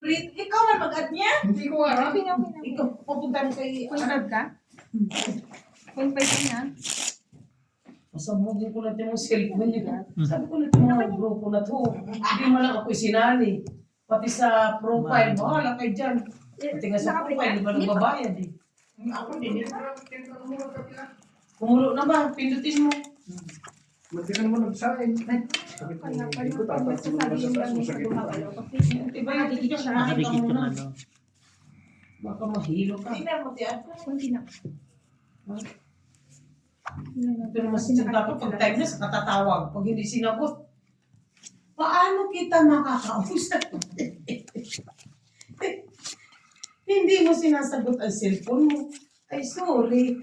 Ikaw na mag-add niya? Hindi ko alam. Ikaw, papunta mo kay... Point ka? Point pa niya. Masabugin ko natin yung cellphone niya. Sabi ko natin mga grupo na to. Hindi mo lang ako isinali. Pati sa profile, bahala kayo dyan. Pati nga sa profile, di ba nagbabayad eh. Ako din. Kumulo na ba? Pindutin mo. Hindi ka naman nagsain. Sakit mo. Hindi ko tatas mo na sa taas mo. Sakit mo. Diba yung titigil siya? Nakita mo na. Baka mahilo ka. Tingnan mo, tiyan. Kunti na. Pero mas dapat pag time na sa katatawag. Pag hindi sinagot, paano kita makakausap? Hindi mo sinasagot ang cellphone mo. Ay, sorry.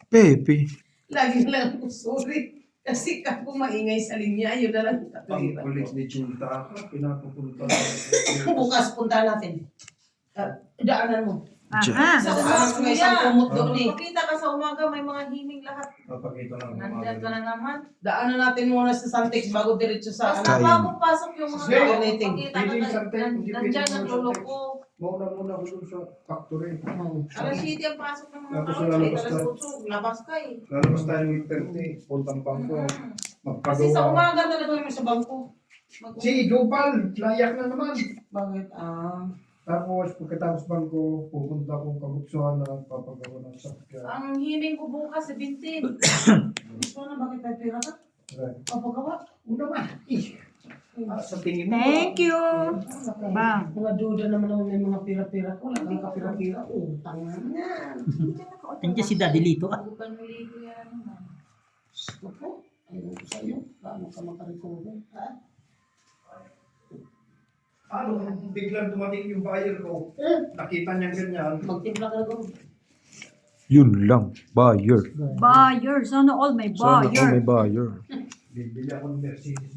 Pepe. Lagi lang ako sorry. Kasi kako maingay sa linya, yun na lang Ang katulira. kulit ni Chinta. Pinapupunta. Bukas punta natin. Daanan mo. Aha. Sa daanan ko may isang kumot doon eh. Makita ka sa umaga, may mga himing lahat. Papakita lang. Nandyan ka na naman. Daanan natin muna sa Santex bago diretso sa Basta Kain. bago pasok yung mga Sige. tao, Donating. makita ka Pwedeng Santex, na hindi nandyan pwedeng nagluloko. Mauna ako dun sa factory. Alas 7 ang pasok ng mga Tapos tao. lalabas Alas na. 8, labas ka eh. Lalabas tayo ng 30. Puntang bangko. Kasi sa Magpagawa. umaga talaga naman sa bangko. Si Jopal, nayak na naman. Bakit? Tapos pagkatapos bangko, pupunta akong kabuksuhan na papagawa ng sakya. Ang himing ko bukas, 17. Gusto na bakit tayo pira ka? Right. Papagawa. Una ba? Sa tingin mo. Thank you. Bang. Mga duda naman ako may mga pira-pira ko. Wala kang kapira-pira. Utang na yan. Nandiyan si Daddy Lito ah. Bukan ligo yan naman. Opo. Ayun ko sa iyo. Paano ka makarecover? Ha? Ano, biglang dumating yung buyer ko. Nakita niya ganyan. Magtimpla ka na ko. Yun lang. Buyer. Buyer. Sana all may Sana all may buyer. buyer. Bibili ako ng Mercedes.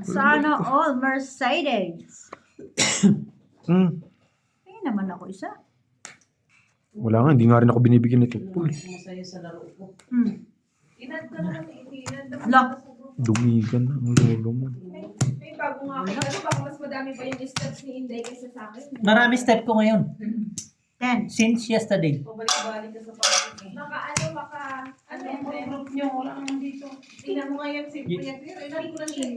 Sana all Mercedes. Ay naman ako isa. Wala nga, hindi nga rin ako binibigyan nito. Uy, Masaya sa laro ko. Inad ka naman eh. Inad naman Lock. ka sa group. dumigan na ang lolo mo. May bago nga ako. Kasi baka mas madami pa yung steps ni Inday kaysa sa akin. Marami step ko ngayon. 10. Since yesterday. Pabalik-balik ka sa pagkakas eh. Ano, Ano yung group niyo? Wala naman dito. Tingnan mo ngayon si Kuya Pierre. Inad ko na siya.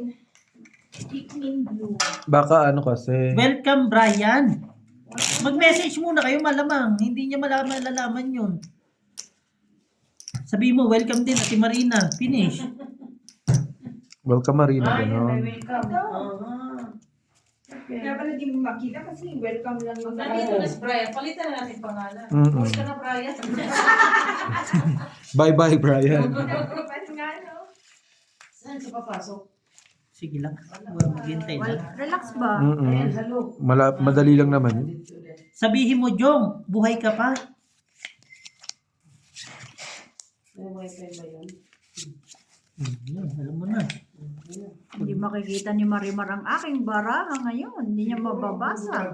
Pikmin blue. Baka ano kasi, Welcome, Brian. Mag-message muna kayo malamang. Hindi niya malalaman yun. Sabi mo, welcome din, Ate Marina. Finish. welcome Marina, Ay, gano'n. welcome. Kaya pala di mo makita kasi welcome lang yung Nandito na si Brian. Palitan na natin pangalan. Mm-mm. Huwag ka na Brian. Bye-bye, Brian. Pati nga, no? Saan ka papasok? Sige lang. Huwag maghintay Well, na. relax ba? Ayan, hello. Madali lang naman yun. Sabihin mo, Jong, buhay ka pa. May wifi ba yun? Alam mo na. Hindi makikita ni Marimar ang aking baraha ngayon. Hindi niya mababasa.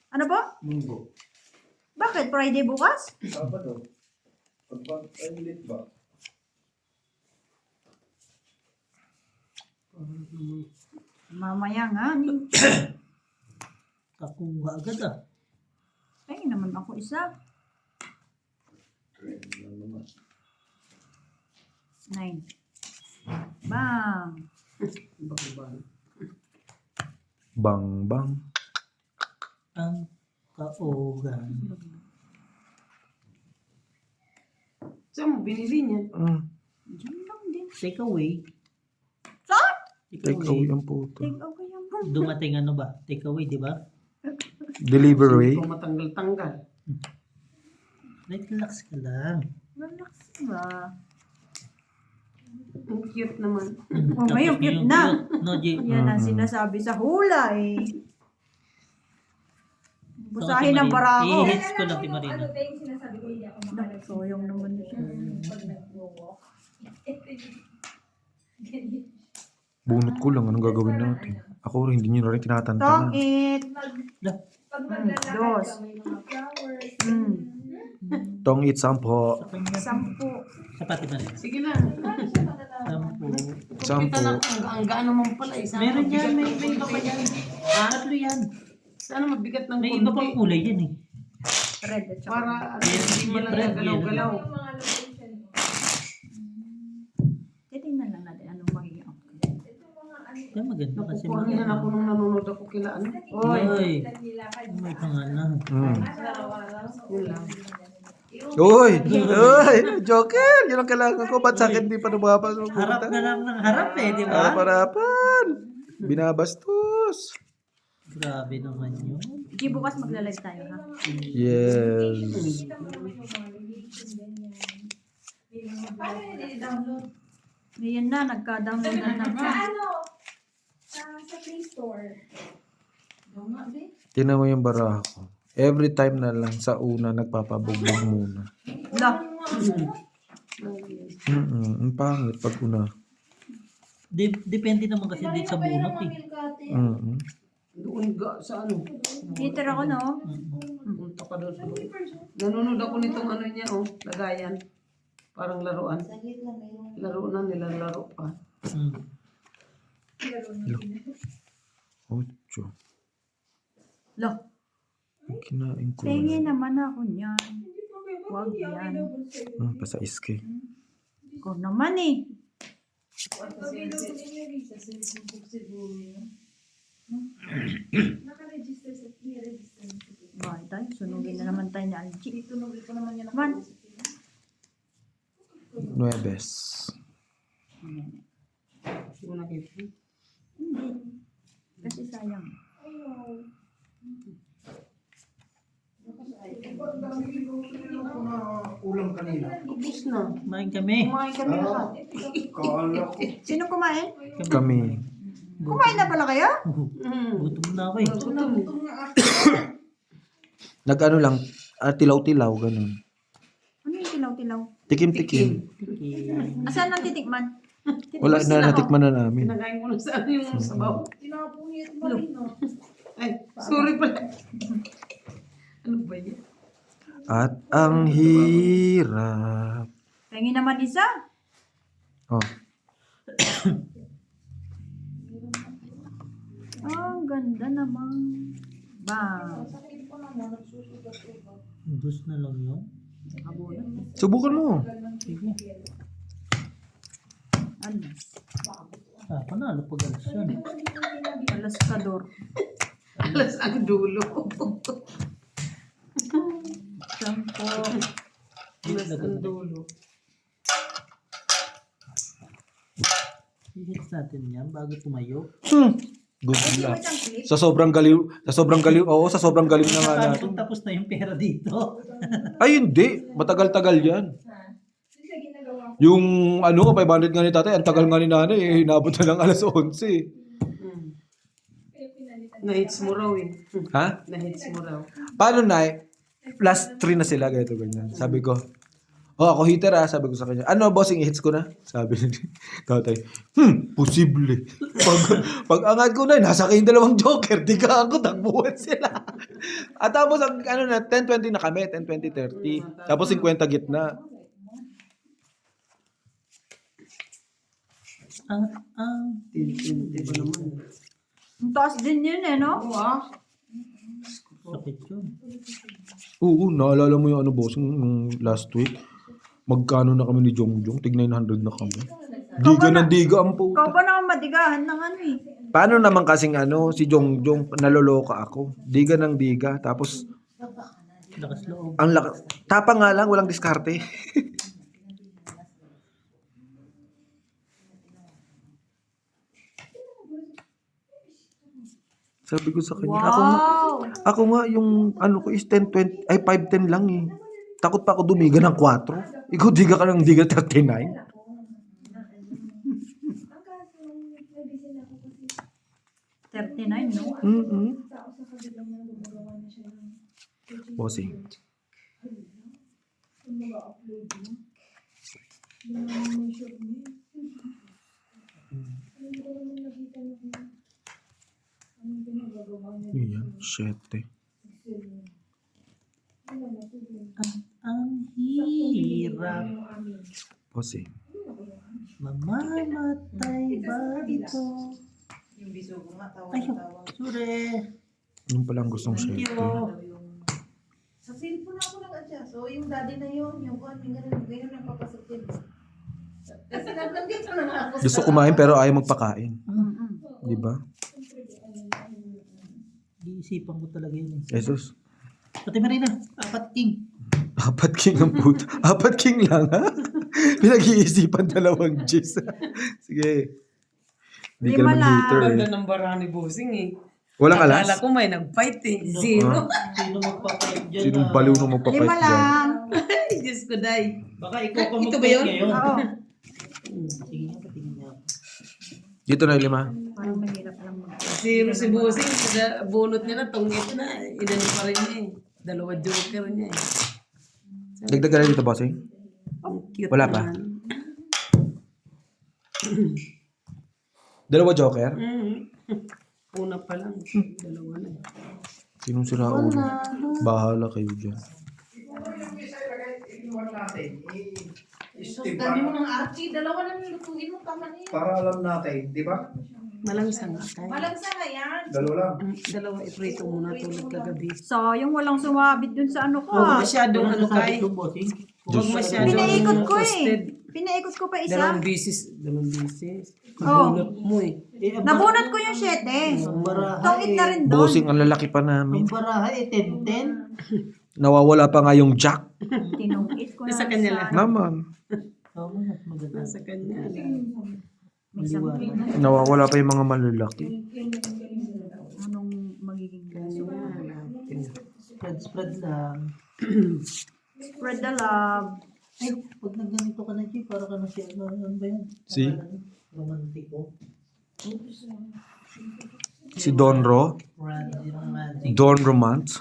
Ano ba? Munggo. Bakit? Friday bukas? Sabado. Pag-ulit ba? Mamaya nga. Kakuha agad ah. Ay naman ako isa. 9. Bang. Bang, bang. Ang kaugan. Saan mo binili niyan? Diyan lang din. Take away. Saan? Take away ang puto. Take away ang Dumating ano ba? Take away, di ba? Delivery. Kung matanggal-tanggal. Relax ka lang. Relax ba? Ang cute naman. Oh, ngayon cute na. No, G. Yan ang sinasabi sa hula eh. Busahin ang bara ko. I-hits ko lang si Marina. Ano tayo yung sinasabi ko, hindi ako makalag. Soyong naman ito. Pag nag-walk. Bunot ko lang, anong gagawin natin? Ako rin, hindi nyo na rin Tong tinatantanan. it. Pag maglalakad Dos. ka, may mga flowers. Tong it, sampo. 10. Sa pati Marina. Sige na. Sampo. Kita lang. Ang gaan naman pala. Isang Meron yan, may iba pa yan. Tatlo yan. Sana mabigat ng May iba pang konti. kulay yan eh. Red at saka. Para hindi mo lang Red, galaw-galaw. Yung mga location mo. Titingnan lang natin anong magiging outcome. Ito mga ano. Yan maganda kasi Nakukuha niya ako nung nanonood ako kila ano. Oy. Nilakad May pangalan. Yun lang. Uy! Uy! Joker! Yun ang kailangan ko. Ba't sa akin di pa lumabas? Harap na lang ng harap eh, di ba? Harapan! Binabastos! Grabe naman yun. G, bukas magla-live tayo ha. Yes. Kita mo naman yung mga location, ganyan. May mga Paano yun i-download? Ngayon na, nagka-download na Sa nga. ano? Sa Play Store. Tingnan mo yung baraha ko. Every time na lang sa una, nagpapabugbog muna. La, Ang pangit pag una. Depende naman kasi din sa bunot eh. Doon sa ano. heater ako no. Punta ka doon sa nanonood ako nitong ano niya oh. Lagayan. Parang laruan. Laro na nilalaro pa. Mm. Ocho. La, Kinain ko. tingin naman ako niyan. Huwag yan. Pasais ka eh. Ikaw naman eh. Naka-register sa register. Bakit tayo? Sunugin na naman tayo ni Algie. Man. Nuebes. Hindi ko nakita. Hindi. Kasi sayang. Ulam kanina. Ubus na. Kumain kami. Kumain kami lahat. Kala ko. Sino kumain? Kami. Kumain na pala kayo? Gutom na ako eh. Nag-ano lang, tilaw-tilaw, ganun. Ano yung tilaw-tilaw? Tikim-tikim. Asan ang titikman? Wala na, natikman na namin. Pinagain ko na sa ano yung sabaw. Tinapungit mo rin, no? Ay, sorry pala. Ano ba yan? At ang hirap. Tingin naman isa. Oh, Ang ganda naman. Bang. Dus na lang yun. subukan mo. Sige. Alas. Panalo pag alas yan. Alas kador. Alas ang dulo. Sampo. Alas ang dulo. I-hits natin yan bago tumayo. Good luck. Sa sobrang galiw, oo, sa sobrang galiw na nga Paano natin. kung tapos na yung pera dito? Ay, hindi. Matagal-tagal yan. Kasi sa ginagawa ko, Yung ano, 500 nga ni tatay, ang tagal nga ni nanay, eh, hinabot na lang alas 11. kaya pinalitan. Na-hits mo raw eh. Ha? Na-hits mo raw. Paano na? Plus 3 na sila, ganito, ganyan. Sabi ko, oh, ako hitter ah. Sabi ko sa kanya, ano bossing, i-hits ko na? Sabi ni tatay, posible. Pag angat ko na, nasa kayong dalawang joker, di ka ako, takbuhan sila. At tapos, ang, ano na, 10-20 na kami, 10-20-30. Tapos 50 gitna. Hindi ba naman? Ang taas din yun eh, no? Oo ah. Sakit yun. Oo, naalala mo yung ano bossing, nung last week. Magkano na kami ni Jongjong? Tig 900 na kami. Diga ng diga ang Ikaw puta. pa naman madigahan ng ano eh. Paano naman kasing ano, si Jongjong, naloloka ako. Diga ng diga. Tapos, Lakas loob. ang lakas. Tapang nga lang, walang diskarte. Sabi ko sa kanya, Wow! ako nga yung ano ko is 10, 20, ay 5, 10 lang eh. Takot pa ako dumiga ng 4. Ikaw diga ka ng diga 39. Ang kaso, nabisi na ako kasi 39, no? tao sa kabilang na gumagawa na siya ng Bossing. yung mga upload mo. Yung mga shop mo. Hindi ko naman nakita na kung anong ginagagawa niya. Yun yan, 7. Ang hirap. Bossing. Mamamatay ba ito? Yung biso ko nga, Ay, tawa-tawa. sure. Yung palang gustong Thank shirt. you. Sa cellphone ako nag-adjust. So, yung daddy na yun, yung kung ano, ganun ang papasok din. Kasi nandito na nga ako Gusto kumain pero ayaw magpakain. Mm-mm. Di ba? Iisipan ko talaga yun. Jesus. Pati Marina, 4 king. 4 king ang puto. 4 king lang, ha? Pinag-iisipan 2 G's. Sige. Hindi ka Lima naman lang. hater Ganda eh. ng bara ni Bossing eh. Walang Akala alas? ko may nag-fight eh. Zero. Sino magpapayag dyan? Sinong baliw nung magpapight 5 dyan? lang. Ay, Diyos ko, day. Baka ikaw pa Ito ba magpapayag yun? ngayon. Oo. Sige nga, patingin niya ako. Dito na 5. Parang mahirap lang mag- Zero si Bossing. Bunot niya na, tungit na. Inano pa rin niya eh. 2 joker niya eh. Dagdag ka na dito, bossing? Cute Wala pa? naman. 2 joker? Una pa lang. 2 na. Sinong sira ulo? Bahala kayo dyan. Dami mo ng Archie, 2 na nilutuin mo, tama na yun. Para alam natin, di ba? Malangsang kay. Malagsa na yan. 2 lang. 2 iprito muna tulog kagabi. Sayang walang sumabit dun sa ano ko. Huwag masyadong ano Sabi kay. ko, bossing. Huwag masyadong Pinaikot ko toasted. eh. Pinaikot ko pa 2 isa. bisis. 2 bisis. Oh. Bunot mo eh. Nabunot ko yung 7. Ang baraha Tongit na rin doon. Bossing, ang lalaki pa Ang namin. baraha 10-10. Nawawala pa nga yung jack. Tinungit ko na Sa kanya lang. Naman. Oo, mas maganda. Nasa kanya. May something na. Nawawala pa yung mga malalaki. Anong magiging Kanya natin. Spread lang. spread the love. Ay, pag nagganito ka na, G, para ka na siya, ano ba yun? Si? Romantiko. Si Donro. Romantic. Don Romance.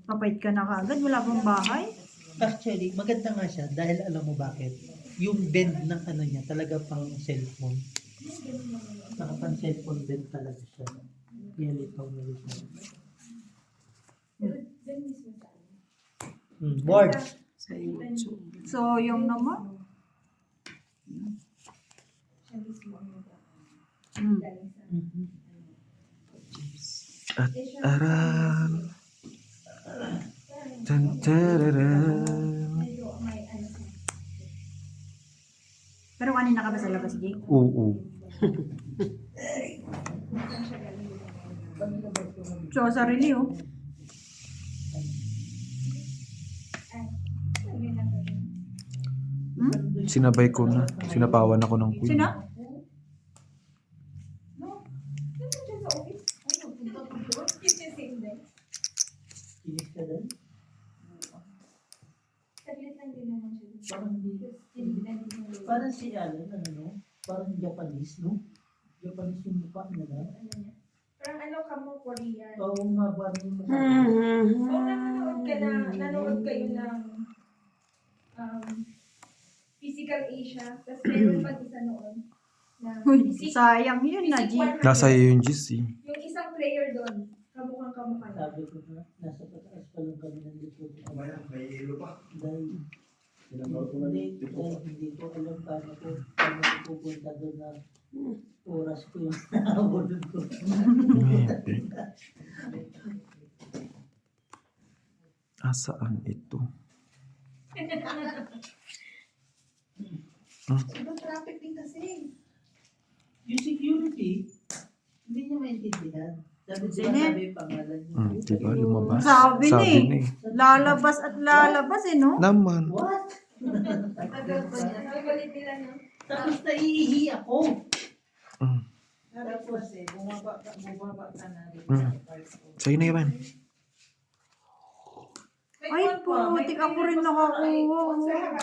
Papait ka na kagad. Wala pang bahay. Actually, maganda nga siya dahil alam mo bakit. Yung bend ng ano niya, talaga pang cellphone. Saka pang cellphone bend talaga siya. Yan ito. Board. Sa YouTube. So, yung naman. At aran. Tan tararan. Pero kanina ka ba sa labas, Jake? Oo. So, sarili oh. Sinabay ko na. Sinapawan ako ng queen. Sino? Kinis ka din? Saglit lang din naman siya. Parang di. Parang si Alan, ano no? Parang Japanese, no? Japanese yung mukha nila. Parang ano ka mo, Korean. Oo nga ba yung mukha? Kung nanonood kayo ng Physical Asia, tapos meron pang isa noon na Uy, sayang yun na, Jake. Nasa iyo yung GC. yung isang player doon, kamukhang kamukha niya. Sabi ko na, nasa pataas pa lang kami ng likod. May ilo pa. Dahil hindi ko alam paano ko pupunta doon na oras ko yung naabulod ko. Asaan ito? Sobrang traffic din kasi. Yung security, hindi niya maintindihan. Sabi Sino? sabi yung pangalan niya. Diba? Lumabas. Sabi na eh. na eh. Lalabas at lalabas eh, no? Naman. What? Tagal pa niya. Nabalit nila, no? Tapos naiihi ako. Tapos eh, bumaba ka na rin. Sa'yo na yun. Ay, putik ako rin nakakuha.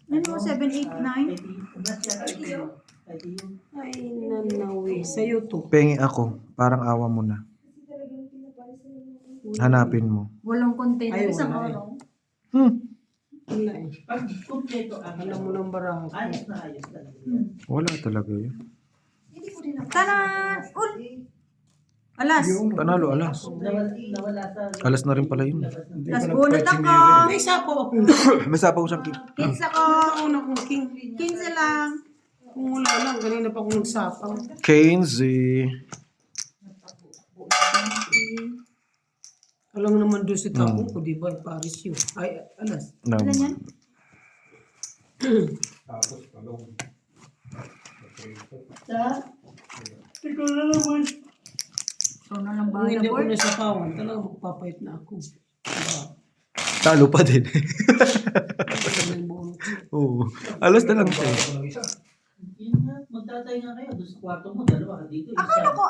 Ano, 7, 8, 9? Ay, nanawi. Sa YouTube. Pengi ako. Parang awa mo na. Hanapin mo. Walang container. Ay, Isang wala eh. araw. Wala eh. Pag kumpleto ang Alam mo ng baraha ko. ayos na ayos talaga. Wala talaga yun. Tanan! Alas! Panalo, alas. Nawala sa Alas na rin pala yun. Alas bunot ako! May sapo ako. May sapaw siyang king. Kids ako! Una kong king. 15 lang. Kung wala lang, kanina pa ako nagsapang. Kenzie. Alam naman doon si Tapong ko, di ba? Paris yun. Ay, alas. No. Ilan yan? Ikaw na naman. So na lang Kung bahala, hindi ako boy. nasapawan, talaga magpapait na ako. Diba? Talo pa din. Ito na yung bonus. Oo. Alas na lang siya. Yun nga, magtatay nga kayo. Doon sa kwarto mo, dalawa ka dito. Akala ko,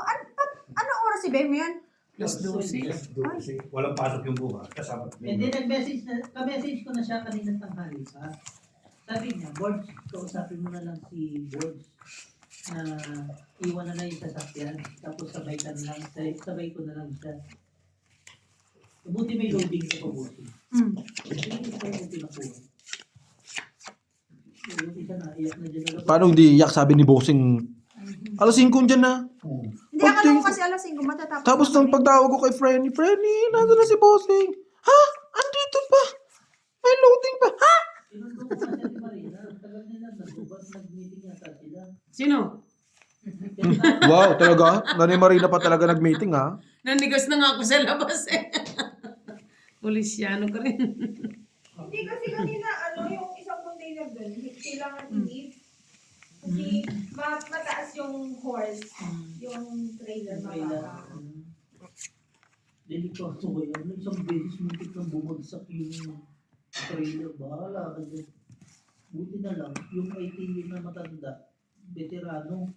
anong oras si Beng yan? Plus 12. Walang pasok yung bukas. Kasama. And then nag-message na, ka-message ko na siya kanina tanghali pa. Sabi niya, Boards, kausapin mo na lang si Boards na iwan na lang yung sasakyan. Tapos sabay ka na lang, sabay ko na lang siya. Buti may loading sa pabuti. Hindi ko yung pinakuha. Yung isa na, iyak na dyan na. Paano hindi iyak, sabi ni Bossing. Alas 5 dyan na. Hindi, akala ko kasi alas 5 matatapos. Tapos nang pagtawag ko kay Frenny, nasa na si Bossing. Ha? Andito pa. May loading pa. Ha? Sinundo ko na siya si Marina. Tagal nila, nag-meeting yata sila. Sino? Wow, talaga? Nani Marina pa talaga nag-meeting ha? Nanigas na nga ako sa labas eh. Polisyano ka rin. Hindi kasi kanina, yung isang container doon, kailangan i-leave. Kasi mataas yung horse, yung trailer mababa. Delikado ko yan. Isang beses muntik nang bumagsak yung trailer. Bahala ka dyan. Buti na lang, yung 18 na matanda, veterano.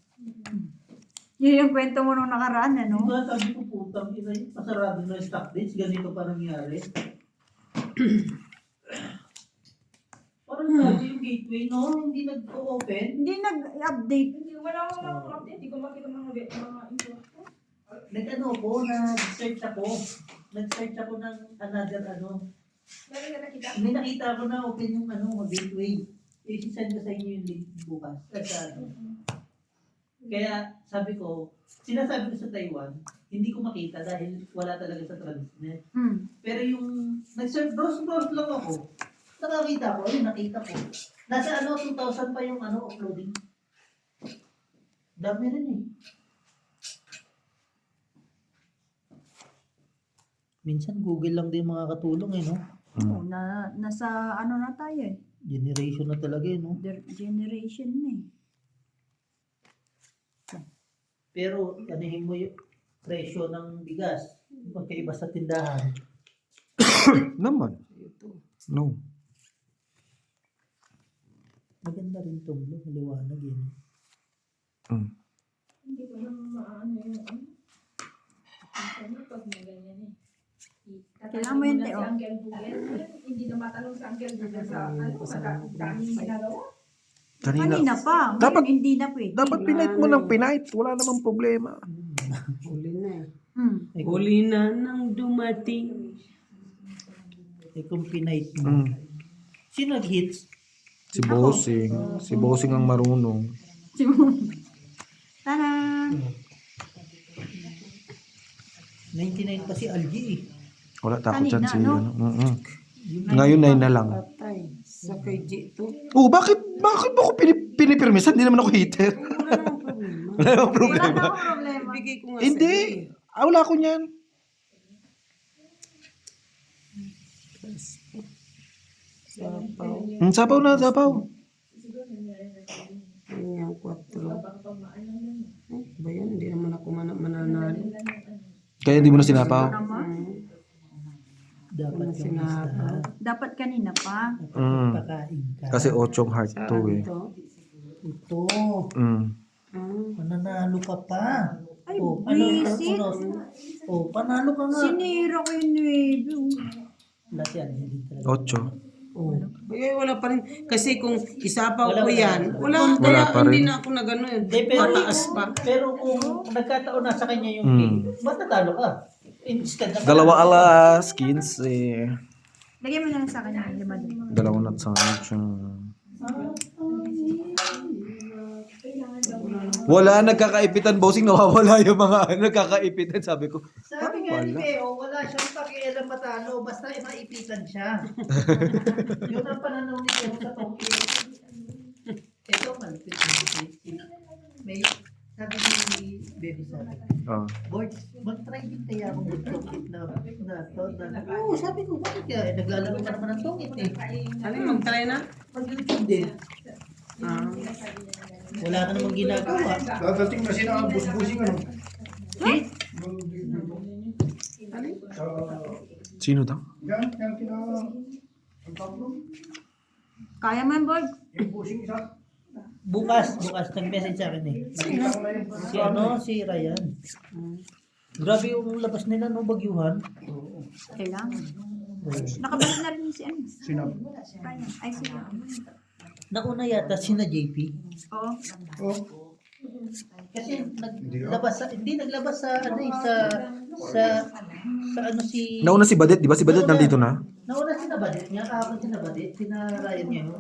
Yun yung kwento mo nung nakaraan, ano? Diba, sabi ko putang ina yun, pasarado na yung stock dates, ganito pa nangyari. Parang sabi yung gateway, no? Hindi nag-open. Hindi nag-update. Hindi, wala akong mga update, hindi ko makita mga info. Nag-ano ko, nag-search ako. Nag-search ako ng another Meron na nakita? May nakita ko na open yung gateway. I-send ko sa inyo yung link bukas. Kaya sabi ko, sinasabi ko sa Taiwan, hindi ko makita dahil wala talaga sa transnet. Pero yung browse lang ako, nakakita ko, ayun nakita ko. Nasa 2,000 pa yung uploading. Dami rin eh. Minsan Google lang din makakatulong eh, no? Oo, nasa ano na tayo eh. Generation na talaga eh, no? Generation na eh. Pero anihin mo yung presyo ng bigas. Magkaiba sa tindahan. Naman. No. Maganda rin itong blue. Maliwanag yun. Hindi ko na maano yung Ano pag may ganyan eh. Kailangan mo yun, Si Teo. Uncle Google. Hindi na matanong sa Uncle Google sa daming ginagawa. Kanina pa. Dapat- Ngayon, hindi na pwede. Dapat pinait mo ng pinait. Wala namang problema. Huli na eh. Eh, Huli na nang dumating. kung pinait mo. Sino nag-hits? Si Bossing. Si Bossing ang marunong. Tada! 99 pa si Algie eh. Wala takot dyan Kanina, si no? Ngayon 9 na lang. Patay. Sa kay G2. Oh, bakit mo ako pinipirmisan? Hindi naman ako hater. Wala namang problema. Wala namang problema. Wala na akong problema. Bigay ko nga Hindi. Wala ko niyan. Sapaw. Sapaw na, sapaw. Yung 4. Ba yan? Hindi naman ako mananalo. Kaya hindi mo na sinapaw. Dapat Ano yung sinapaw? Dapat kanina pa. pakain ka. Kasi 8 heart to eh. Ito. Ito. Mananalo ka pa. Ay, Oh, visit. Panalo ka nga. Sinira ko yung 9. Lahat yan, hindi talaga. 8. Oh. Eh, wala pa rin. Kasi kung isapaw Wala ko pa yan, rin. wala Wala kaya pa hindi rin. na ako na gano'n. Pero, Mataas pa. Pero kung nagkataon na sa kanya yung game, matatalo ka. Instead na 2 alas, 15. Lagyan mo na lang sa kanya. 5 2 na sa dyan. Wala, nagkakaipitan, Bossing. Nawawala yung mga nagkakaipitan. Sabi ko, Sabi nga ni Beo, wala siyang pakialam matalo, basta maipitan siya. Yun ang pananaw ni Beo sa Tokyo. Ito, malapit na may sabi ni Baby sa akin, Oh. Board, mag-try din kaya akong mag-tungkit na to. Oo, sabi ko, bakit kaya? Naglalaro ka naman ng tungkit eh. Ano yung mag-try na? Mag-YouTube din. Ah. Wala ka namang ginagawa. Dadating na sila ang bus-busing ano. Eh? Sino daw? Yan kina... Ang tawag Kaya mo yan, boy? yung busing isa. Bukas, nag-message sa akin eh. Nakita ko na yun. Si Ryan. Grabe yung labas nila, no, bagyuhan. Kailangan. Nakabalik na rin si ano. Sino? Kaya. Ay, sila. Nauna yata sina JP. Oo. Oh, Kasi naglabas sa ano eh, sa ano si... Nauna si Badet, di ba? Si Badet nandito na. Nauna si Nabadet niya, kahapon si Nabadet, sina Ryan niya. No?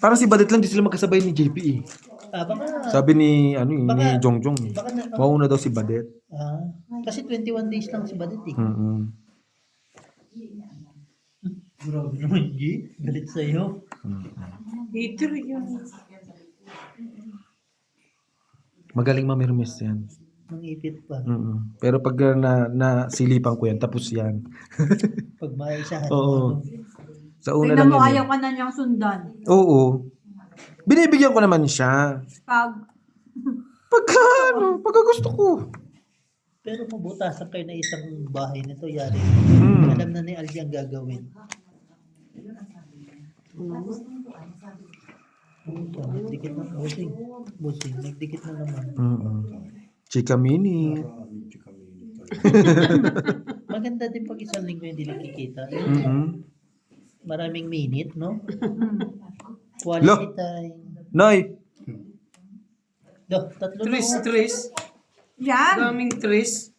Parang si Badet lang, di sila magkasabay ni JP eh. Baka, Sabi ni, ni Baka- Jongjong. baka na, Mauna daw si Badet. kasi 21 days lang si Badet eh. Mm-mm. Grabe naman, G. Galit sa'yo. Hater yun. Magaling mamirmis yan. Mangipit pa. Mm-mm. Pero pag nasilipan ko yan, tapos yan. Pag maisahan Oo. mo. Sa una Tingnan lang mo, yan. ayaw ka na niyang sundan. Oo. Binibigyan ko naman siya. Pagka gusto ko. Pero mabutasan kayo na isang bahay nito, yari. Mm. Alam na ni Algie ang gagawin. Nagdikit na busing. Nagdikit na naman. Mm-mm. Chika mini. Maganda din pag isang linggo hindi nakikita. Mm-mm. Maraming minute, no? Lo. Quality time. Noy, Tatlo na. Tris. Yan. Daming tris.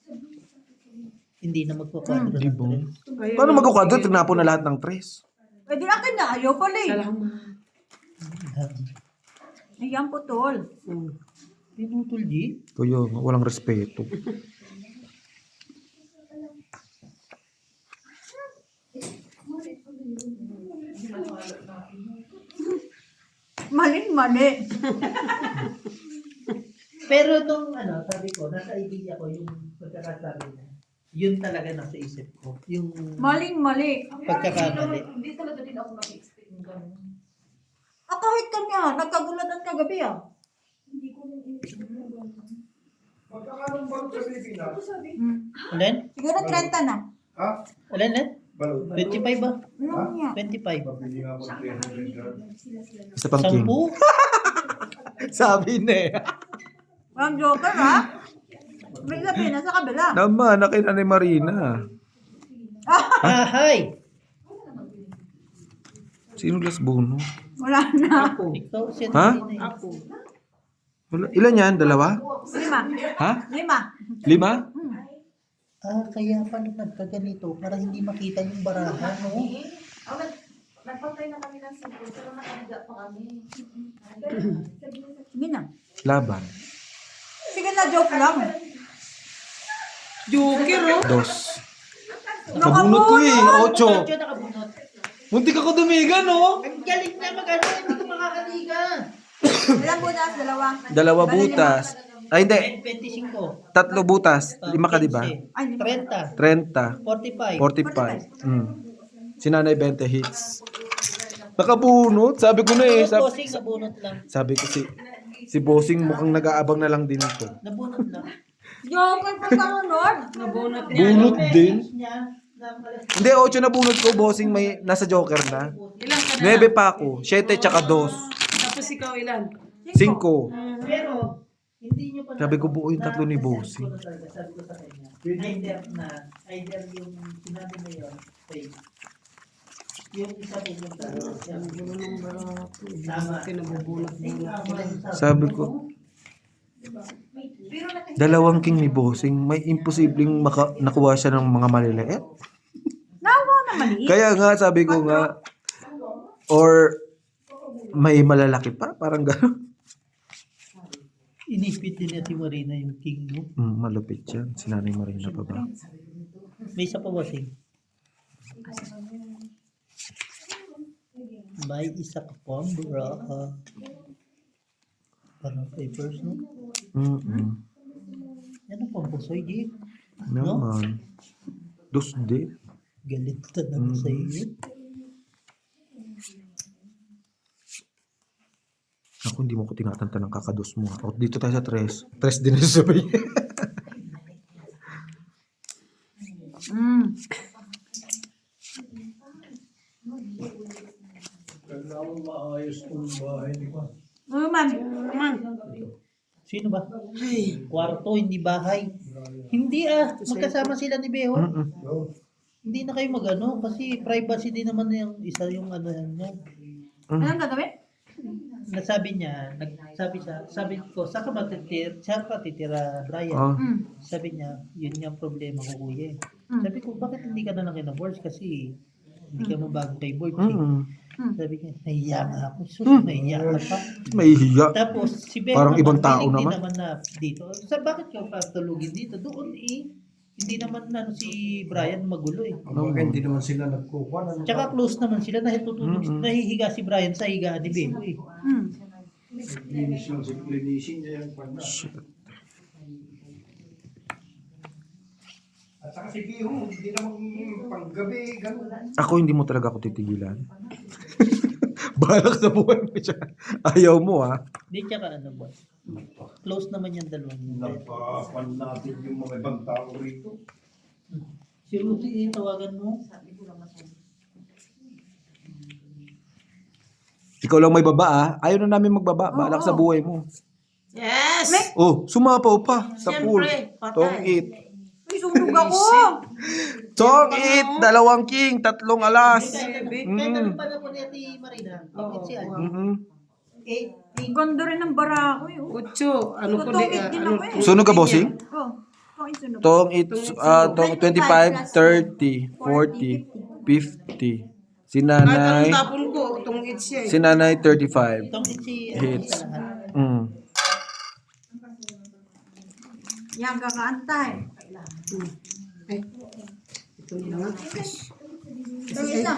Hindi na magkakwadro Di ng ba? tres. Paano magkukwadro? Tinapon na lahat ng tres. Pwede akin na, ayaw pala eh. Salamat. Ayan po, tol. Pinutol, G. Kuya, walang respeto. Mali. Pero itong sabi ko, nasa idea ko yung pagkakasabi niya. Yun talaga nasa isip ko. Yung Mali. pagkakamali. Hindi talaga din ako mag-expect ng gano'n. Kahit kanya, nagkagulatan kagabi ah. Hindi ko rin in-expect ng gano'n. Magkakaroon balot sa Pilipinas? Alin? Siguro 30 na. Ha? Alin? Balot. 25 ba? Ano niya? 25. Pabili nga ako ng 300 grams. Isa pang king. 10? Sabi na eh. Walang joker ha? May sabihin na sa kabila. Naman, nakita ni Marina. Hi! Sino Las Bono? Wala na. Ikaw, siya Ha? din eh. Ilan yan? Dalawa? 5. Ha? 5. 5? Kaya pala nagkaganito para hindi makita yung barahan, no? Nagpatay na kami ng sipon, pero nakahiga pa kami. Sige na. Laban. Sige na, joke lang. Joker, oh. 2. Nakabunot ko eh. 8. Siya nakabunot. Muntik ako dumigan, no? Ang galing na mag-ano, hindi ka makakaliga. Ilang butas? Dalawa butas. Ay, hindi. 25. 3 butas. 5 ka, di ba? Ay, 30. 30. 45. 45. Si Nanay 20 hits. Nakabunot. Sabi ko na eh. Bossing, nabunot lang. Sabi ko si Bossing mukhang nag-aabang na lang din ito. Nabunot lang. joker pa sa honor. Nabunot niya. Bunot din. Niya, na pala. Hindi, 8 na bunot ko. Bossing may nasa joker na. Ilan ka na? 9 pa ako. 7 tsaka 2. Tapos ikaw ilan? 5. Pero, hindi nyo pa Sabi ko buo yung tatlo ni Bossing. Sabi ko sa kanya, either yung sinabi na yun, fake. Yung isa po yung tama. Sabi ko, dalawang king ni Bossing. May imposibleng nakuha siya ng mga maliliit. Nawa na maliit. Kaya nga, sabi ko nga, or may malalaki pa, parang gano'n. Inipit din natin Marina yung king mo. Malupit yan. Si Nanay Marina pa ba? May isa pa Bossing. May isa ka pang bra. Parang papers, no? Ano pang pusoy, Jake? Naman. Dos de. Galit talaga sa iyo. Ako hindi mo ko tinatanta ng kakados mo. O, dito tayo sa tres. Tres din na sabi niya. Kailangan maayos kong bahay, di ba? Sino ba? Kwarto, hindi bahay. Hindi magkasama sila ni Beho. No? Hindi na kayo magano kasi privacy din naman yung isa yung ano niya. Anong gagawin? Nasabi niya, sabi ko, saan ka titira, Brian? Ah. Sabi niya, yun yung problema ko, kuya. Sabi ko, bakit hindi ka na lang kina-boards? Kasi hindi ka mabago kay boards. Sabi niya, nahiya nga ako. Sus, nahiya ka pa. May hiya. Tapos, si Beho Parang ibang tao willing din naman. naman na dito. Bakit ka patulugin dito? Doon hindi naman si Brian magulo eh. Bakit hindi naman sila nagkukuha? Tsaka close naman sila, nahihiga si Brian sa higaan ni Beho eh. Linis lang si linisin niya yung panda. At saka si Biho, hindi naman panggabi, gano'n. Ako hindi mo talaga ako titigilan. Balak sa buhay mo siya. Ayaw mo ha. Hindi tsaka ano boss. Close naman yung dalawang yun. Napapan natin yung mga ibang tao rito. Si Ruthie, tawagan mo. Ikaw lang may baba ah. Ayaw na namin magbaba. Balak sa buhay mo. Yes! Oh, sumapaw pa sa pool. Siyempre, patay. Tong it. Uy, sunog ako! Tong it. 2 king. 3 alas. Kaya tanong pala po ni Ate Marina. Bakit siya? Ang ganda rin ng bara ko eh. Utso, ano ko Tutungit din ako eh. Sunog ka, bossing? Oh, ang sunog. Tong it. Tong 25, 30, 40, 50. Si Kahit anong nanay. tapon ko, itong it siya eh. Si nanay 35. Itong si Hits. sa lahat. Yan, kakaantay. Ito yun nga. Ito isa.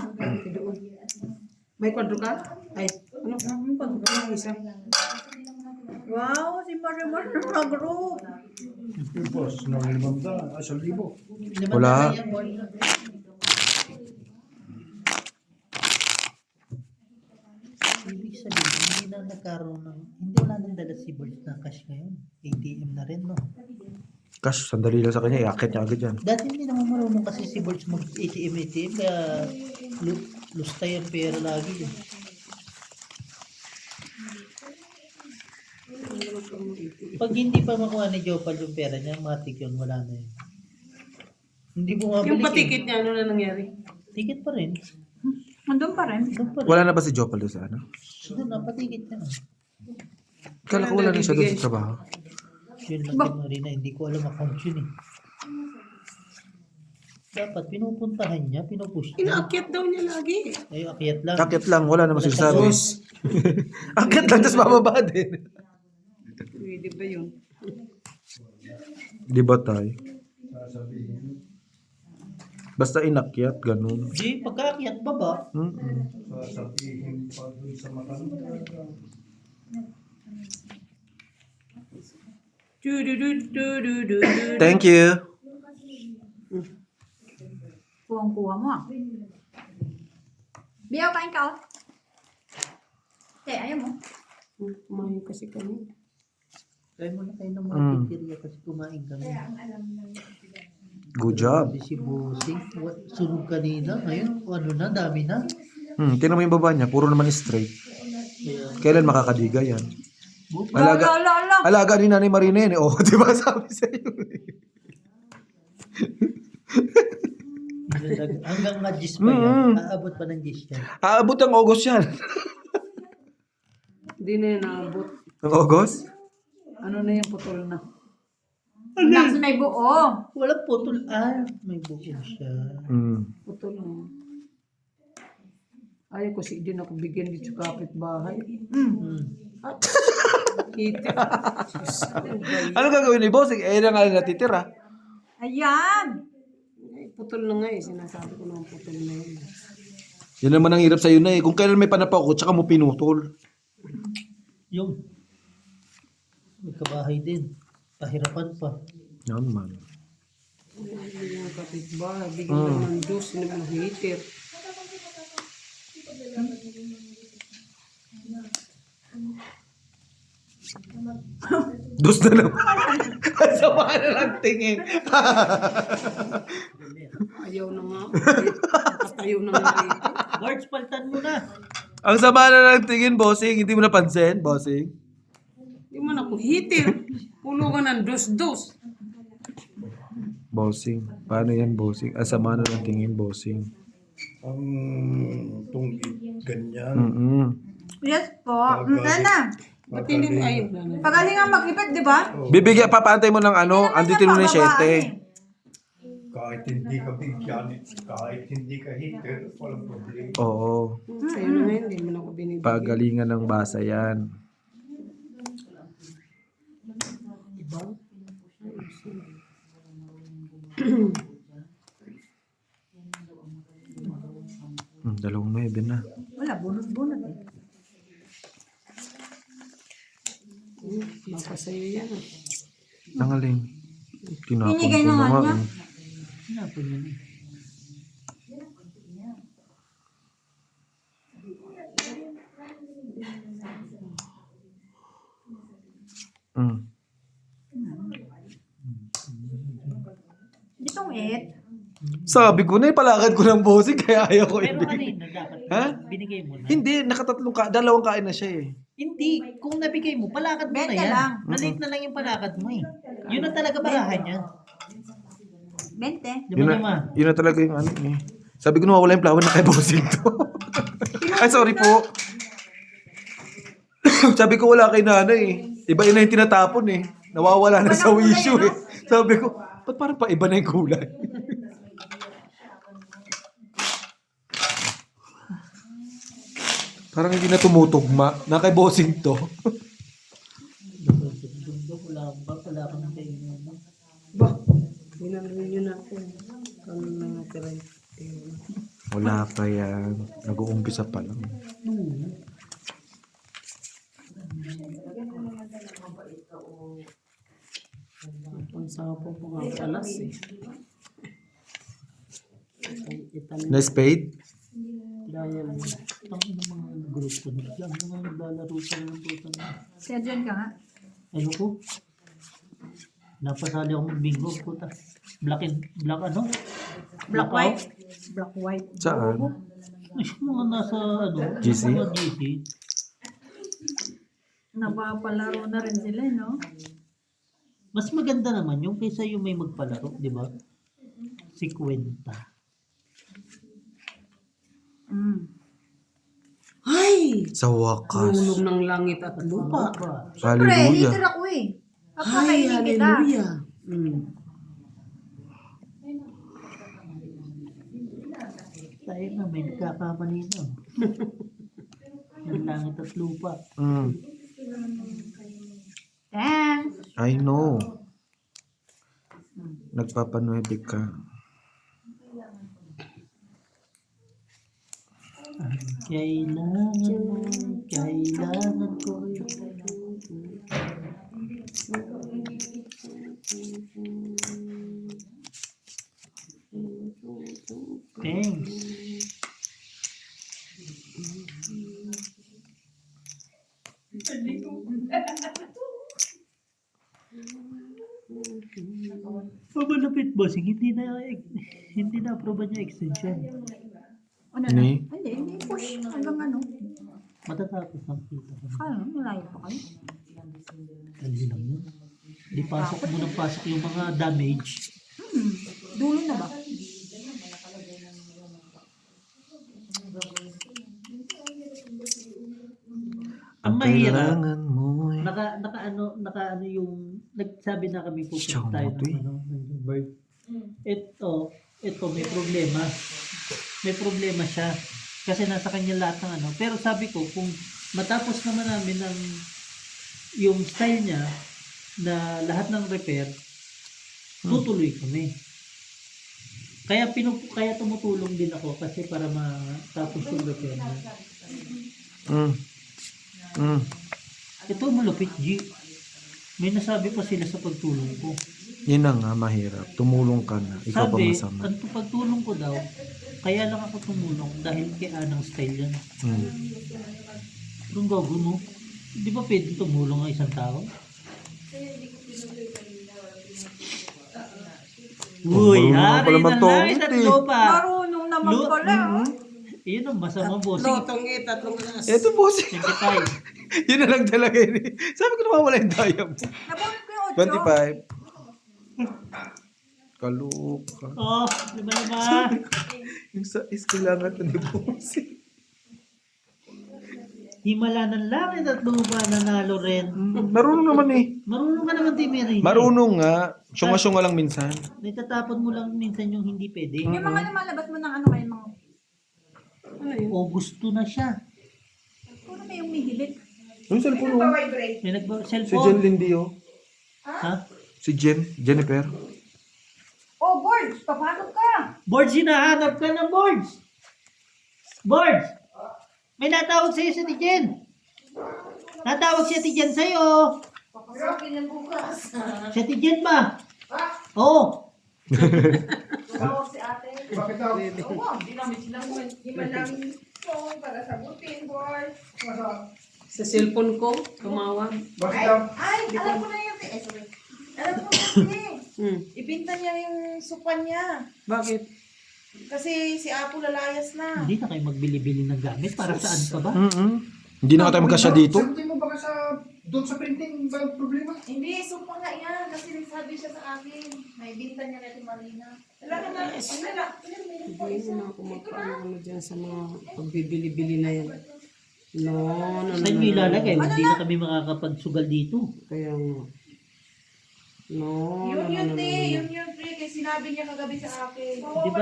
May kwadro ka? Ay, ano? Ano isa? Wow, si Marimar na group. Yung boss, ng 500, 1,000. Wala. Ibig sabihin, hindi na nagkaroon ng, hindi wala nang dala si Bert na cash ngayon. ATM na rin, no? Gosh, sandali lang sa kanya. Iakit niya agad yan. Dati hindi naman marunong kasi si Bert mag-ATM, kaya lustay ang pera lagi eh. Pag hindi pa makuha ni Jopal yung pera niya, matik yun, wala na yun. Hindi bumabalik Yung patikit niya, ano na nangyari? Ticket pa rin. Andun pa rin. Doon pa rin. Wala na ba si Jopal doon sa ano? Doon na, patikit na. Kala ko wala na siya doon sa trabaho. Yun lang si Marina, hindi ko alam account yun eh. Dapat pinupuntahan niya, pinupush niya. Inaakyat daw niya lagi. Ay, akyat lang. Akit lang, wala naman sinasabi. Akit lang, tapos bababa din. Pwede ba yun? Di ba tay? Sasabihin, Basta inakyat, ganun. Di, pagkaakyat baba, sasabihin pa dun sa matanda. Thank you. Kuwang-kuha mo ah. Biyaw, kain ka oh. Ayaw mo. Kumain kasi kami. try mo na kayo ng mga pizzeria kasi kumain kami. Good job. Sabi si Bossing, sunog kanina, ngayon, ano na, dami na. Tingnan mo yung baba niya, puro naman straight. Kailan makakadiga yan? Alaga, alaga ni Nanay Marina yun eh. Oh, di ba sabi sa'yo? Hanggang nga 10 pa yan, aabot pa ng 10 yan. Aabot ang August yan. Hindi na yan naabot. Ang August? Ano na yan, putol na. Next may buo. Walang putol, may bukod siya. Putol na. Ayaw ko din ako bigyan dito sa kapitbahay. Kita. Ano gagawin ni Bossing? Eh, na nga natitira. Ayan. Ay, putol na nga eh. Sinasabi ko naman putol na yun. Yan naman ang hirap sa'yo na eh. Kung kailan may panapaw ko, tsaka mo pinutol. Yung, May kabahay din. Pahirapan pa. Naman. Yung kapitbahay, bigyan naman Diyos, hindi mo hitir. Dos na naman. Ang sama na lang tingin. Ayaw na nga. Nakatayo na nga rito. Guards, paltan mo na. Ang sama na lang tingin, bossing. Hindi mo napansin, bossing. Hindi man ako hitir. Puno ka ng dos-dos. Bossing. Paano yan, bossing? Ang sama na lang tingin, bossing. Ang tunggit, ganyan. Mm-mm. Yes po. Nana, Ba't hindi mo ayaw na? pagaling nga mag-ipit, di ba? Bibigyan, papaantay mo ng ano, andito mo na yung 7. Kahit hindi ka bigyan, kahit hindi ka hitir, walang problema. Oo. Sa'yo na ngayon, hindi mo na ako binibigyan. Pagalingan ng basa yan. Dalawang 9 na. Wala, bunot-bunot eh. Baka sa'yo yan. Nangaling. Tinapon Binigay ko na na nga nga. niya. eh. Hinapon mo na. Mm. Ditong 8. Sabi ko na, ipalakad ko ng bossing, kaya ayaw ko Pero hindi. kanina dapat Ha? binigay mo na. Hindi, dalawang kain na siya eh. Hindi. Kung nabigay mo, palakad mo na Benta yan. lang. Nalate na lang yung palakad mo eh. Yun na talaga barahan niya. 20. Di ba naman? Yun na talaga yung ano eh. Sabi ko nawawala yung flower na kay bossing to. Ay, sorry po. Sabi ko wala kay nanay eh. Iba yun na yung tinatapon eh. Nawawala na sa wisyo eh. Sabi ko, ba't parang pa iba na yung kulay? Parang hindi na tumutugma. Na kay bossing to. Wala ka ng kainin mo. Ba, hinanong nyo na ako. Kano na natira yung Wala pa yan. Nag-uumpisa pa lang. pansapo ko nga palas eh. Ay, itanim Na spade? dahil Ang mga grupo nila. Ang mga naglalaro sa mga puta na. Kaya dyan ka nga. Ayoko. Napasali ako mag-bingo, puta. Black ano? Black Blackout? white. Black white. Saan? Ay, mga nasa ano? GC? Mga GC. Napapalaro na rin sila, no? Mas maganda naman yung kaysa yung may magpalaro, di ba? Si Kwenta. Mm. ay! Sa wakas. Tulog ng langit at lupa. Siyempre, Hallelujah. hitter ako eh. Ay, Pagkakainin kita. hallelujah. Tayo na, may nagkakamali na. Yung langit at lupa. Mm. Thanks. I know. Nagpapanuebe ka. Kailangan ko yun. Thanks. Malapit bossing, hindi na approve niya extension. Ano na? Ni? Hindi push. Hanggang ano. Matatapos ang kita. Kaya, malayo pa kayo. Dali lang yun. Di pasok mo ng pasok yung mga damage. Dulo na ba? Ang mahirap, Kailangan mo eh. naka ano yung nagsabi na kami pupunta Tiyaw mo tayo to eh. ng bird. Ito may problema. May problema siya. Kasi nasa kanya lahat ng ano. Pero sabi ko, kung matapos naman namin ng yung style niya na lahat ng repair, tutuloy kami. Kaya tumutulong din ako kasi para matapos yung repair niya. Mm. Mm. Ito malupit, G. May nasabi pa sila sa pagtulong ko. Yun na nga, mahirap. Tumulong ka na. Ikaw pa Sabi, masama. ang pagtulong ko daw, kaya lang ako tumulong dahil kay Anang style yan. Hmm. Anong gago mo? Di ba pwede tumulong ang isang tao? Uy, marunong hari pala na magtongit lang, eh. tatlo pa. Marunong naman Lu- pala. Oh. Iyon ang masamang bossing. Lotong tatlong alas. Eto bossing. 25. Yun na lang talaga yun eh. Sabi ko nawawala yung daya mo. Nabunot ko yung 25. Kaluka. Oh, diba naman? Yung sa is kailangan na ni bossing. Himala ng langit at lupa nanalo rin. Marunong naman eh. Marunong ka naman, Timmy. Marunong nga. Syunga-syunga lang minsan. Naitatapon mo lang minsan yung hindi pwede. Yung mga lumalabas mo ng ano kayo mga... Ano yun? O gusto na siya. Kung may umihilit. Yung cellphone mo. Vibrate. May Si Jen nag-cellphone. Lindy oh. Ha? Si Jennifer. Oh, board! Papasok ka! Boards, hinahanap ka ng boards. Boards! May natawag sa'yo si Tijen. Natawag si Tijen sa'yo. Papasok yan bukas. Si Tijen ba? Oo. Tawag si ate. Bakit daw? Oo, di namin silang Di man namin phone para sagutin, board. Sa cellphone ko, tumawag. Bakit daw? Ay, alam ko na yun. Sorry. Alam ko na yun. Ibinta niya yung supan niya. Bakit? Kasi si Apo lalayas na. Hindi na kayo magbili-bili ng gamit. Para saan pa ba? Hindi na tayo magkasya dito. Sagutin mo baka doon sa printing ba yung problema? Hindi, supa nga yan. Kasi nagsabi siya sa akin. May binta niya na si Marina. Wala naman. Ano na? Meron po Hindi isa. mo na ako makaano dyan sa mga pagbibili-bili na yan. No, no, no, Saan nyo ilalagay? Hindi na kami makakapagsugal dito. Kaya nga. No, Yun no, yun, no, no, te. no. Yun yun, pre. Kasi sinabi niya kagabi sa akin. Di ba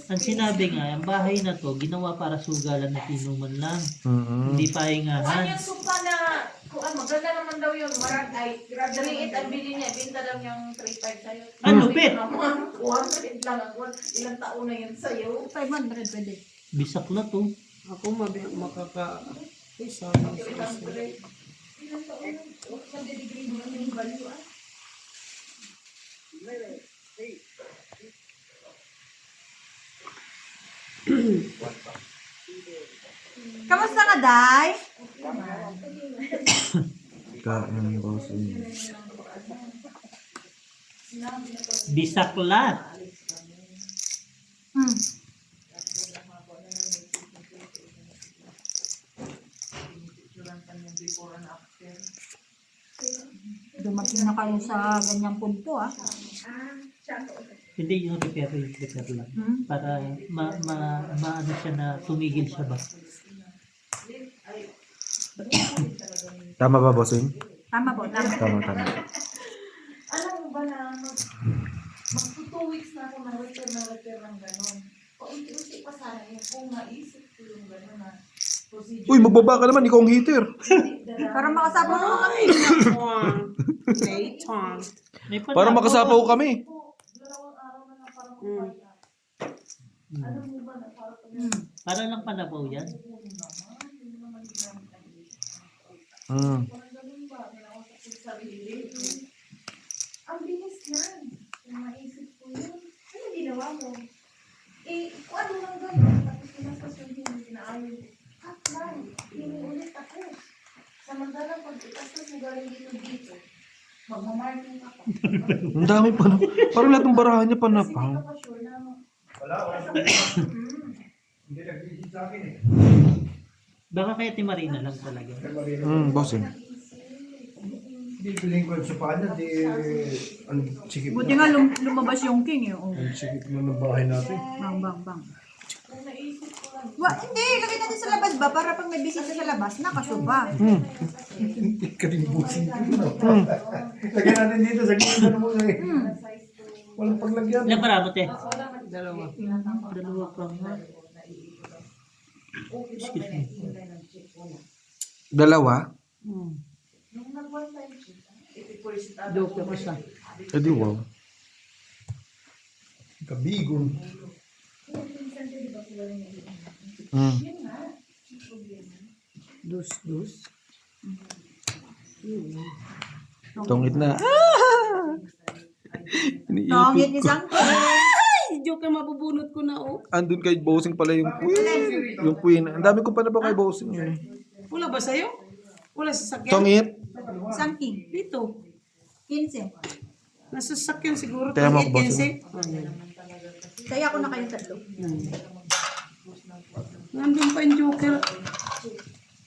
ang sinabi nga, ang bahay na to, ginawa para sugalan at inuman lang. Hindi Kuhan pahingahan. yung supa na, kuhan, maganda naman daw yun. Marag, ay, 3.8 ang bili niya. Binta daw niyang 3.5 sa'yo. Ang lupit! Kuhan, lang ang kuhan. Ilang taon na yun sa'yo. 500 pwede. Bisak na to. Ako makaka... Ay, sayang. Ilang taon na. Nagde-degree mo na yung value, ah. Kamusta ka, Day? Kain bossing. Bisaklat. Hmm. Dumating na kayo sa ganyang punto, ah. Hindi yung repair lang. Hmm? Para maano siya na tumigil siya ba? Tama ba bossing? Tama po, tama. Tama. Alam mo ba na magto 2 weeks na ako na-repair ng gano'n. Paunti-unti pa sana yun kung maisip ko yung gano'n na procedure. Uy, magbaba ka naman. Ikaw ang heater. Para makasama mo kami. Later. May Para panahon. makasapaw kami. Dalawang araw na lang parang kumaya. Alam mo ba na parang Para lang panabaw yan. parang ganun ba? Nalawasak ko sa sarili. Ang bilis lang. Kung maisip ko yun. Ano ginawa mo? Eh, kung ano lang gano'n. Tapos pinasas yung hindi pinaayon. Cut lang. Ulit ako. Samantalang pag itasas mo galing dito. Magmamarking ka pa. Ang dami pa na. Parang lahat ng barahan niya pa na Kasi pa. hindi ka pa sure na Wala. Hindi nag-visit sa akin eh. Baka kaya ti Marina lang talaga. Kaya Marina. Bossing. Hindi piling ko yung supa niya. Di, ano, sikip Buti na. nga lumabas yung king, eh. Oh. Ang sikip na ng bahay natin. Bang. kung naisip ko lang. Hindi, lagay natin sa labas ba? Para pag may bisita sa labas, nakasuba. Kalimbusin ko na. Lagyan natin dito sa gilid na muna eh. Walang paglagyan. Ilang marami te? Dalawa. Dalawa pa nga. Excuse me. Dalawa? Nung nag-one time check, ipipursita Joke ko siya. Eh di wow. Kabigon. Dus. Tungit na. Tongit Iniipit ko. isang Ay, joke na mabubunot ko na oh. Andun kay Bossing pala yung queen. Yung queen. Ang dami ko pa na ba kay Bossing yun. Wala ba sa'yo? Wala sa sakyan? Tungit. isang king. Dito. 15. Nasa sakyan siguro. Kaya mo ako, boss. 15. Kaya ako na kayong tatlo. Nandun pa yung joker.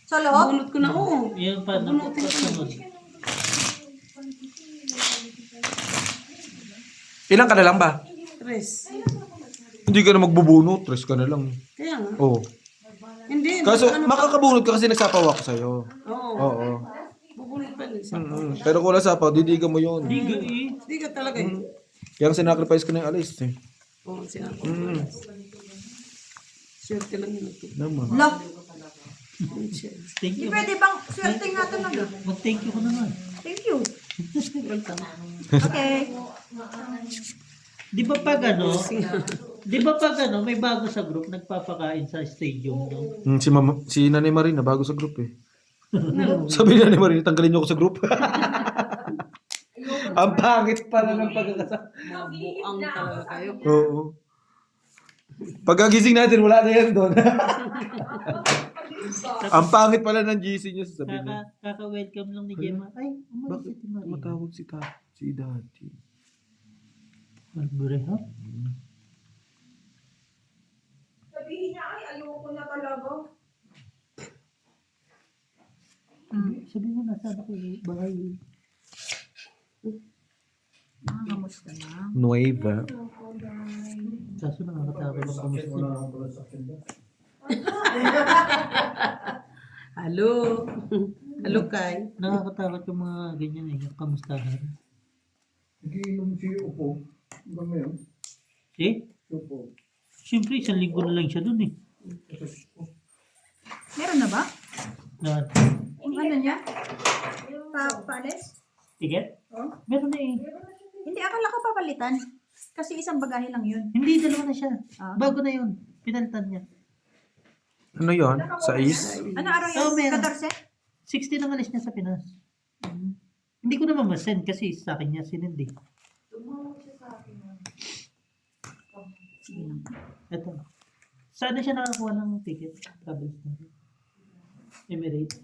Sa loob? Bunot ko na oo. Yun pa, napasunod. Ilang ka na lang ba? Tres. Hindi ka na magbubunot. Tres ka na lang. Kaya nga. Oo. Hindi. Kaso, ano, makakabunot ka kasi nagsapaw ako sa'yo. Oo. Oo. Bubunot pa rin. Pero kung wala sapaw, didiga mo yun. Hindi ka talaga eh. Kaya sinacrifice ko na yung alis eh. Oo, sinabi. Swerte lang yun. Naman. Lock. Thank Di you. pwede bang swerte nga ito na Mag-thank you ko naman. Thank you. Welcome. Okay. Di ba pag may bago sa group, nagpapakain sa stadium, no? Si Nanay Marina, bago sa group eh. Sabi ni Nanay Marina, tanggalin niyo ako sa group. Ang pangit pala ng pagkakasama. Mabuang talaga kayo. Oo. Pagkagising natin, wala na yan doon. Ang pangit pala ng GC niyo, sasabihin niya. Kaka-welcome lang ni Gemma. Ay, umalis Bakit si Marie. matawag si Daddy? Malbure, ha? Sabihin niya, ay, ayoko na talaga. Sabi mo, nasa ako bahay. Kamusta na? Nueva. Kaso nakakatakot ang kamusta. Wala nga pala sa akin ba? Hello. Hello, Kai. Nakakatakot yung mga ganyan eh, yung kamustahan. Nagiinom si Upo. Hanggang ngayon. Eh, Si Upo. siyempre, 1 linggo na lang siya dun eh. Meron na ba? Na, Yung ano niya? Paalis? ticket? Oh? Meron na eh. Hindi, akala ko papalitan. Kasi isang bagahe lang yun. Hindi, 2 na siya. Ah. Bago na yun. Pinalitan niya. Ano yon? Sa is? Ano araw yan? Oh, meron. 14? 16 ang alis niya sa Pinas. Hindi ko naman masend kasi sa akin niya sinend eh. Sige lang. Ito. Saan na siya nakakuha ng ticket? Travels na. Emirates.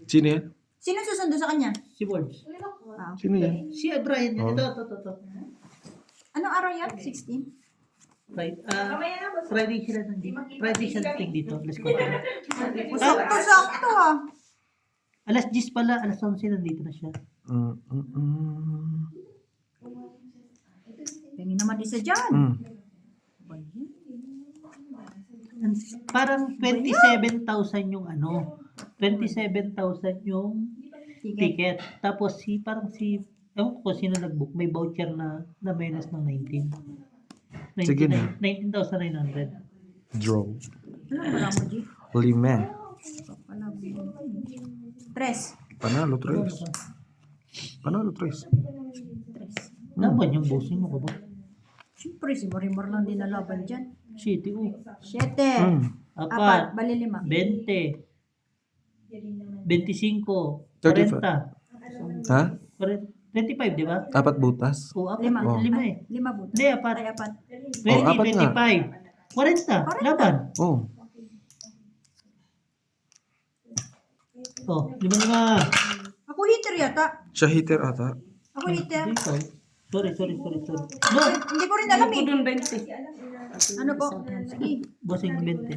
Sino yan? Sino susundo sa kanya? Si Words. Ah. Sino yan? Si Brian yan. Oh. Ito. Anong araw yan? 16? Friday sila nandito. Friday siya nating dito. Alas 4. Sakto ah. Alas 10 pala. Alas 11 nandito na siya. Tingin naman isa dyan. Parang 27,000 yung ano. 27,000 yung Ticket. ticket. Tapos ewan ko sino nag-book. May voucher na minus ng 19. Sige na. 19,900. Draw. Ano wala mo, G? Lima. Wala mo. Tres. Panalo, tres. Panalo, tres. Laban yung bossing mo ka ba? Siyempre, si Marimar lang din nalaban dyan. City, 7. Apat. Bali 5. 20. 25. 35. 40. Ha? 25, di ba? 4 butas. O, apat. 5. Oh. 5 eh. 5 buta. Hindi, apat. Ay, 4. 20, Oh, apat nga. 25. 40. Laban. Oh. Oh, 5. Ako hitter yata. Siya hitter ata. Ako hitter. Ikaw. Sorry. No, Hindi ko rin alam Ako eh. doon 20. Ano po? Sige. bossing 20.